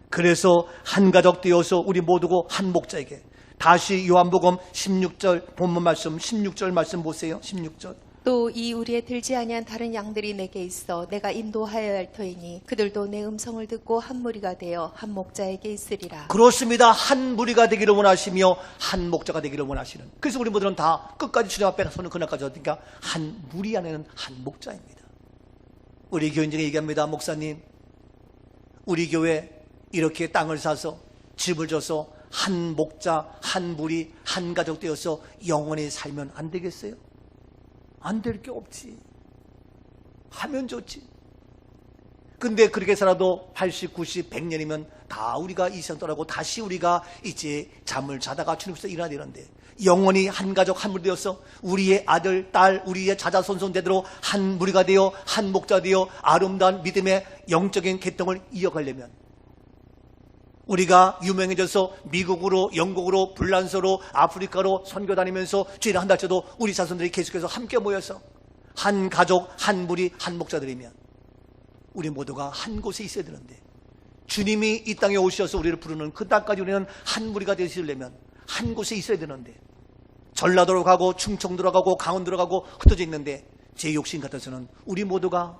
그래서 한 가족 되어서 우리 모두고 한 목자에게 다시 요한복음 16절 본문 말씀 16절 말씀 보세요. 16절. 또 이 우리에 들지 아니한 다른 양들이 내게 있어 내가 인도하여야 할 터이니 그들도 내 음성을 듣고 한 무리가 되어 한 목자에게 있으리라. 그렇습니다. 한 무리가 되기를 원하시며 한 목자가 되기를 원하시는. 그래서 우리 모두는 다 끝까지 주님 앞에 서는 그날까지 어딘가 한 무리 안에는 한 목자입니다. 우리 교인들이 얘기합니다. 목사님, 우리 교회 이렇게 땅을 사서 집을 줘서 한 목자, 한 무리, 한 가족 되어서 영원히 살면 안 되겠어요? 안 될 게 없지. 하면 좋지. 근데 그렇게 살아도 80, 90, 100년이면 다 우리가 이 세상 떠나고 다시 우리가 이제 잠을 자다가 주님께서 일어나야 되는데 영원히 한 가족 한 무리 되어서 우리의 아들, 딸, 우리의 자자손손대대로 한 무리가 되어 한 목자 되어 아름다운 믿음의 영적인 계통을 이어가려면 우리가 유명해져서 미국으로 영국으로 불란서로 아프리카로 선교 다니면서 주일에 한 달째도 우리 자손들이 계속해서 함께 모여서 한 가족 한 무리 한 목자들이면 우리 모두가 한 곳에 있어야 되는데 주님이 이 땅에 오셔서 우리를 부르는 그 땅까지 우리는 한 무리가 되시려면 한 곳에 있어야 되는데 전라도로 가고 충청도로 가고 강원도로 가고 흩어져 있는데 제 욕심 같아서는 우리 모두가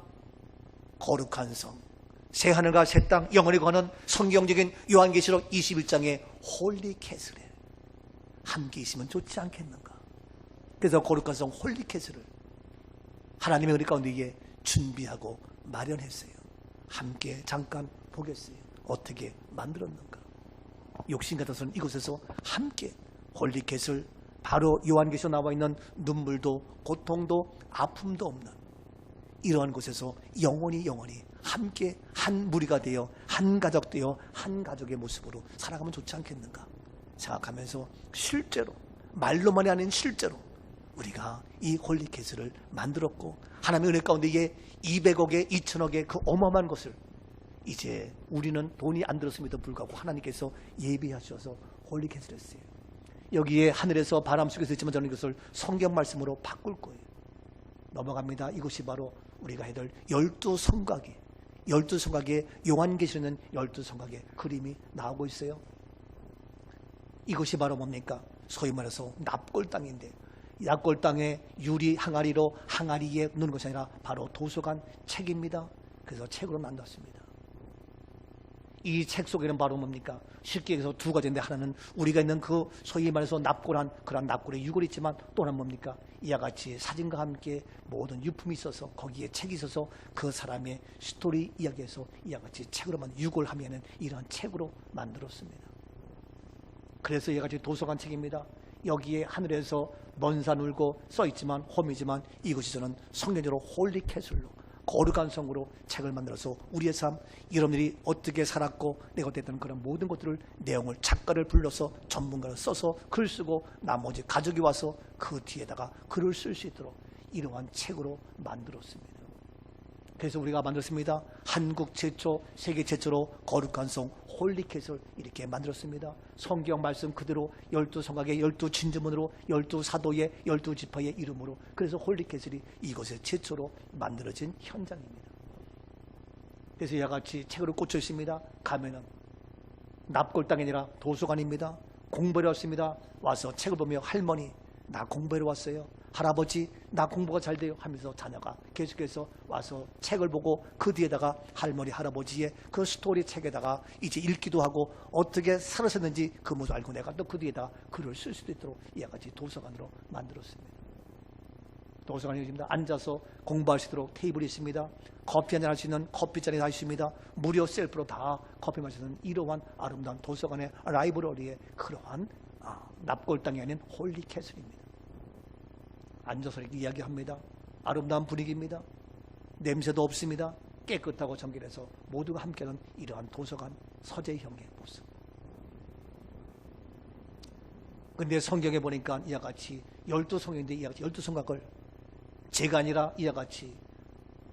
거룩한 성 새하늘과 새 땅 영원히 거하는 성경적인 요한계시록 21장의 홀리 캐슬에 함께 있으면 좋지 않겠는가. 그래서 거룩한 성 홀리 캐슬을 하나님의 은혜 가운데 준비하고 마련했어요. 함께 잠깐 보겠어요. 어떻게 만들었는가. 욕심 같아서는 이곳에서 함께 홀리 캐슬 바로 요한계시록 나와 있는 눈물도 고통도 아픔도 없는 이러한 곳에서 영원히 함께 한 무리가 되어 한 가족 되어 한 가족의 모습으로 살아가면 좋지 않겠는가 생각하면서 실제로 말로만이 아닌 실제로 우리가 이 홀리캐슬을 만들었고 하나님의 은혜 가운데 이게 200억에 2천억의 그 어마어마한 것을 이제 우리는 돈이 안 들었음에도 불구하고 하나님께서 예비하셔서 홀리캐슬 했어요. 여기에 하늘에서 바람 속에서 있지만 저는 이것을 성경 말씀으로 바꿀 거예요. 넘어갑니다. 이것이 바로 우리가 해야 될 12성곽이 12성곽에 요한계시록에는 12성곽의 그림이 나오고 있어요. 이것이 바로 뭡니까? 소위 말해서 납골 땅인데 이 납골 땅에 유리 항아리로 항아리에 넣는 것이 아니라 바로 도서관 책입니다. 그래서 책으로 만들었습니다. 이 책 속에는 바로 뭡니까? 쉽게 얘기해서 두 가지인데 하나는 우리가 있는 그 소위 말해서 납골한 그런 납골의 유골이 있지만 또 하나는 뭡니까? 이와 같이 사진과 함께 모든 유품이 있어서 거기에 책이 있어서 그 사람의 스토리 이야기에서 이와 같이 책으로 만든 유골하면은 이러한 책으로 만들었습니다. 그래서 이와 같이 도서관 책입니다. 여기에 하늘에서 먼 산 울고 써있지만 홈이지만 이것이 저는 성경적으로 홀리 캐슬로 거룩한 성으로 책을 만들어서 우리의 삶, 여러분들이 어떻게 살았고 내가 어땠던 그런 모든 것들을 내용을 작가를 불러서 전문가를 써서 글 쓰고 나머지 가족이 와서 그 뒤에다가 글을 쓸 수 있도록 이러한 책으로 만들었습니다. 그래서 우리가 만들었습니다. 한국 최초, 세계 최초로 거룩한 성 홀리캐슬 이렇게 만들었습니다. 성경 말씀 그대로 12성곽의 12진주문으로 12사도의 12지파의 이름으로 그래서 홀리캐슬이 이곳에 최초로 만들어진 현장입니다. 그래서 이와 같이 책으로 꽂혀 있습니다. 가면은 납골 땅이 아니라 도서관입니다. 공부하러 왔습니다. 와서 책을 보며 할머니 나 공부하러 왔어요. 할아버지 나 공부가 잘 돼요 하면서 자녀가 계속해서 와서 책을 보고 그 뒤에다가 할머니 할아버지의 그 스토리 책에다가 이제 읽기도 하고 어떻게 살았었는지 그 모습 알고 내가 또 그 뒤에다가 글을 쓸 수도 있도록 이와 같이 도서관으로 만들었습니다. 도서관에 있습니다. 앉아서 공부할 수 있도록 테이블이 있습니다. 커피 한잔 할 수 있는 커피잔이 다 있습니다. 무료 셀프로 다 커피 마시는 이러한 아름다운 도서관의 라이브러리의 그러한 납골당이 아닌 홀리캐슬입니다. 앉아서 이렇게 이야기합니다. 아름다운 분위기입니다. 냄새도 없습니다. 깨끗하고 정결해서 모두가 함께하는 이러한 도서관 서재형의 모습. 근데 성경에 보니까 이와 같이 12성경인데 이와 같이 12성곽을 제가 아니라 이와 같이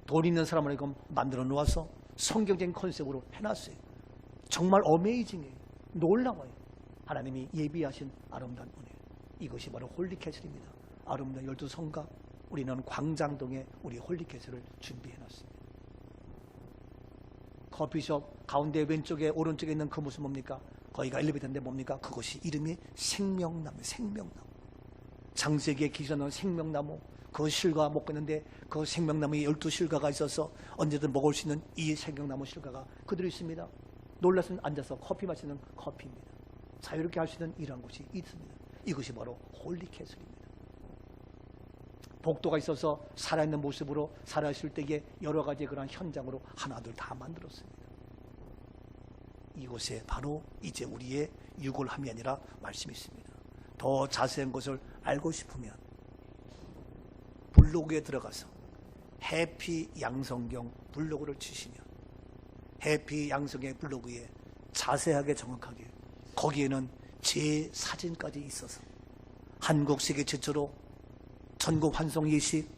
돈 있는 사람을 만들어 놓아서 성경적인 컨셉으로 해놨어요. 정말 어메이징해요. 놀라워요. 하나님이 예비하신 아름다운 은혜. 이것이 바로 홀리캐슬입니다. 아름다운 12성곽, 우리는 광장동에 우리 홀리캐슬을 준비해놨습니다. 커피숍 가운데 왼쪽에 오른쪽에 있는 그 모습 뭡니까? 거기가 엘리베이터인데 뭡니까? 그것이 이름이 생명나무, 생명나무. 창세기에 기술하는 생명나무, 그 실과 먹고 있는데 그 생명나무에 12실과가 있어서 언제든 먹을 수 있는 이 생명나무 실과가 그대로 있습니다. 놀라서 앉아서 커피 마시는 커피입니다. 자유롭게 할 수 있는 이러한 곳이 있습니다. 이것이 바로 홀리캐슬입니다. 복도가 있어서 살아있는 모습으로 살아있을 때에 여러 가지 그런 현장으로 하나둘 다 만들었습니다. 이곳에 바로 이제 우리의 유골함이 아니라 말씀이 있습니다. 더 자세한 것을 알고 싶으면 블로그에 들어가서 해피 양성경 블로그를 치시면 해피 양성경 블로그에 자세하게 정확하게 거기에는 제 사진까지 있어서 한국 세계 최초로 전국 환송 예식,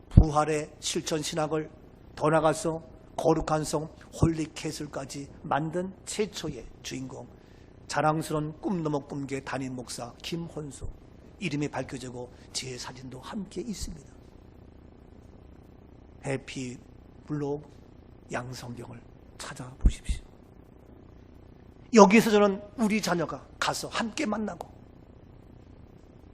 부활의 실천 신학을 더 나가서 거룩한 성 홀리캐슬까지 만든 최초의 주인공, 자랑스러운 꿈너머 꿈계 담임 목사 김헌수 이름이 밝혀지고 제 사진도 함께 있습니다. 해피 블로그 양성경을 찾아보십시오. 여기서 저는 우리 자녀가 가서 함께 만나고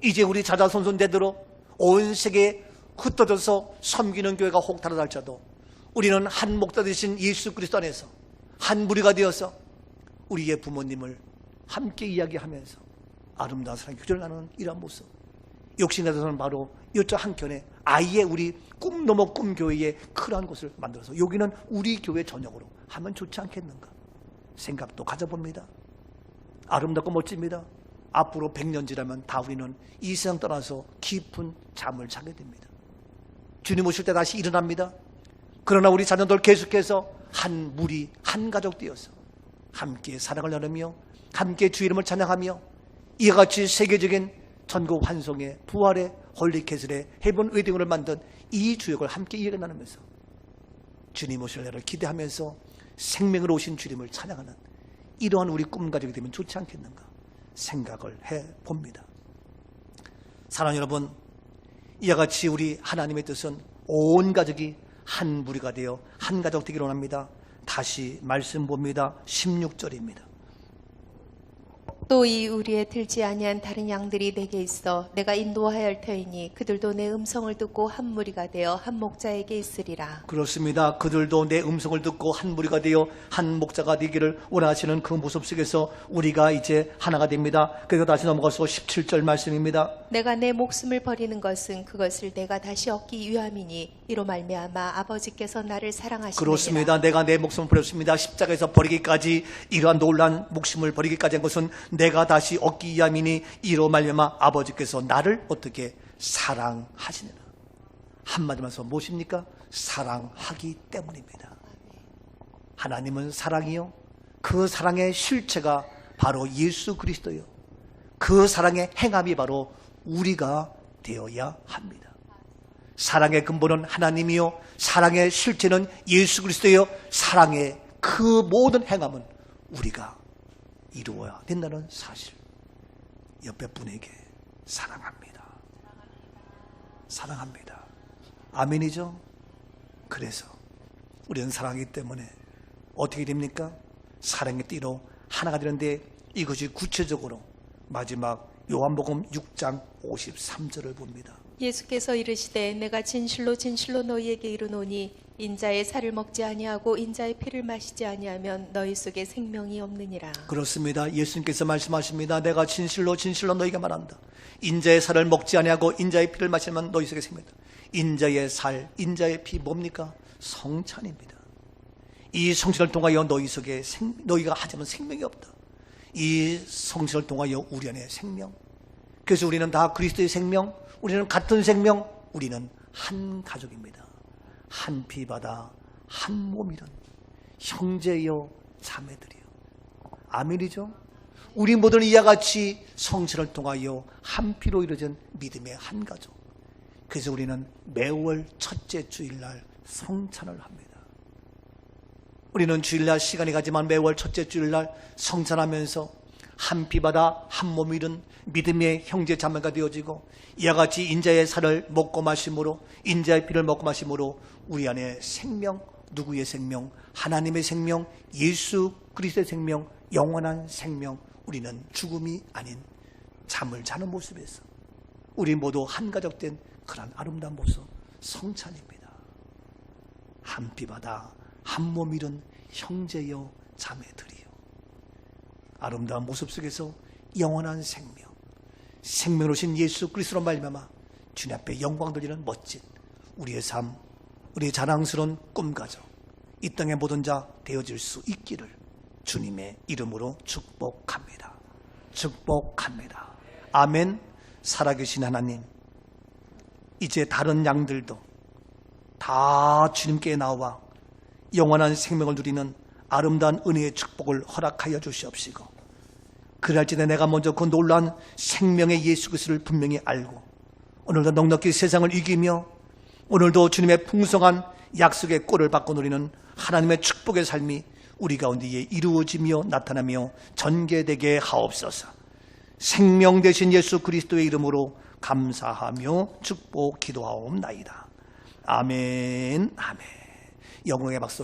이제 우리 자자손손대대로 온 세계에 흩어져서 섬기는 교회가 혹다르다 할지라도 우리는 한 목자 되신 예수 그리스도 안에서 한 무리가 되어서 우리의 부모님을 함께 이야기하면서 아름다운 사랑 교제를 나누는 이러한 모습. 욕심내서는 바로 이쪽 한켠에 아예 우리 꿈 넘어 꿈 교회의 큰한 곳을 만들어서 여기는 우리 교회 전역으로 하면 좋지 않겠는가 생각도 가져봅니다. 아름답고 멋집니다. 앞으로 100년 지나면 다 우리는 이 세상 떠나서 깊은 잠을 자게 됩니다. 주님 오실 때 다시 일어납니다. 그러나 우리 자녀들 계속해서 한 무리 한 가족 되어서 함께 사랑을 나누며 함께 주 이름을 찬양하며 이와 같이 세계적인 전국 환송의 부활의 홀리캐슬의 헤븐 웨딩을 만든 이 주역을 함께 이해가 나누면서 주님 오실 날을 기대하면서 생명으로 오신 주님을 찬양하는 이러한 우리 꿈가족이 되면 좋지 않겠는가 생각을 해봅니다. 사랑하는 여러분, 이와 같이 우리 하나님의 뜻은 온 가족이 한 무리가 되어 한 가족 되기를 원합니다. 다시 말씀 봅니다. 16절입니다. 또 이 우리에 들지 아니한 다른 양들이 내게 있어 내가 인도하여 할 터이니 그들도 내 음성을 듣고 한 무리가 되어 한 목자에게 있으리라. 그렇습니다. 그들도 내 음성을 듣고 한 무리가 되어 한 목자가 되기를 원하시는 그 모습 속에서 우리가 이제 하나가 됩니다. 그래서 다시 넘어가서 17절 말씀입니다. 내가 내 목숨을 버리는 것은 그것을 내가 다시 얻기 위함이니 이로 말미암아 아버지께서 나를 사랑하시느니라. 그렇습니다. 내가 내 목숨을 버렸습니다. 십자가에서 버리기까지 이러한 놀란 목숨을 버리기까지 한 것은 내가 다시 얻기 위함이니 이로 말미암아 아버지께서 나를 어떻게 사랑하시느라. 한마디만 해서 무엇입니까? 사랑하기 때문입니다. 하나님은 사랑이요. 그 사랑의 실체가 바로 예수 그리스도요. 그 사랑의 행함이 바로 우리가 되어야 합니다. 사랑의 근본은 하나님이요. 사랑의 실체는 예수 그리스도요. 사랑의 그 모든 행함은 우리가 이루어야 된다는 사실. 옆에 분에게 사랑합니다. 사랑합니다. 아멘이죠? 그래서 우리는 사랑하기 때문에 어떻게 됩니까? 사랑의 띠로 하나가 되는데 이것이 구체적으로 마지막 요한복음 6장 53절을 봅니다. 예수께서 이르시되 내가 진실로 진실로 너희에게 이르노니 인자의 살을 먹지 아니하고 인자의 피를 마시지 아니하면 너희 속에 생명이 없느니라. 그렇습니다. 예수님께서 말씀하십니다. 내가 진실로 진실로 너희에게 말한다. 인자의 살을 먹지 아니하고 인자의 피를 마시면 너희 속에 생명이다. 인자의 살, 인자의 피 뭡니까? 성찬입니다. 이 성찬을 통하여 너희 속에 너희가 하자면 생명이 없다. 이 성찬을 통하여 우리 안에 생명. 그래서 우리는 다 그리스도의 생명, 우리는 같은 생명, 우리는 한 가족입니다. 한 피바다 한 몸이란 형제여 자매들이요. 아멘이죠. 우리 모두는 이와 같이 성찬을 통하여 한 피로 이루어진 믿음의 한 가족. 그래서 우리는 매월 첫째 주일날 성찬을 합니다. 우리는 주일날 시간이 가지만 매월 첫째 주일날 성찬하면서 한 피바다 한 몸이 이룬 믿음의 형제 자매가 되어지고 이와 같이 인자의 살을 먹고 마심으로 인자의 피를 먹고 마심으로 우리 안에 생명, 누구의 생명? 하나님의 생명, 예수 그리스도의 생명, 영원한 생명. 우리는 죽음이 아닌 잠을 자는 모습에서 우리 모두 한 가족 된 그런 아름다운 모습, 성찬입니다. 한 피바다 한 몸 이룬 형제여 자매들이요. 아름다운 모습 속에서 영원한 생명, 생명을 오신 예수 그리스도로 말미암아 주님 앞에 영광 돌리는 멋진 우리의 삶, 우리의 자랑스러운 꿈가정, 이 땅의 모든 자 되어질 수 있기를 주님의 이름으로 축복합니다. 축복합니다. 아멘. 살아계신 하나님, 이제 다른 양들도 다 주님께 나와 영원한 생명을 누리는 아름다운 은혜의 축복을 허락하여 주시옵시고, 그날지내 내가 먼저 그 놀라운 생명의 예수 그리스도를 분명히 알고 오늘도 넉넉히 세상을 이기며 오늘도 주님의 풍성한 약속의 꼴을 받고 누리는 하나님의 축복의 삶이 우리 가운데에 이루어지며 나타나며 전개되게 하옵소서. 생명 되신 예수 그리스도의 이름으로 감사하며 축복 기도하옵나이다. 아멘. 아멘. 영광의 박수.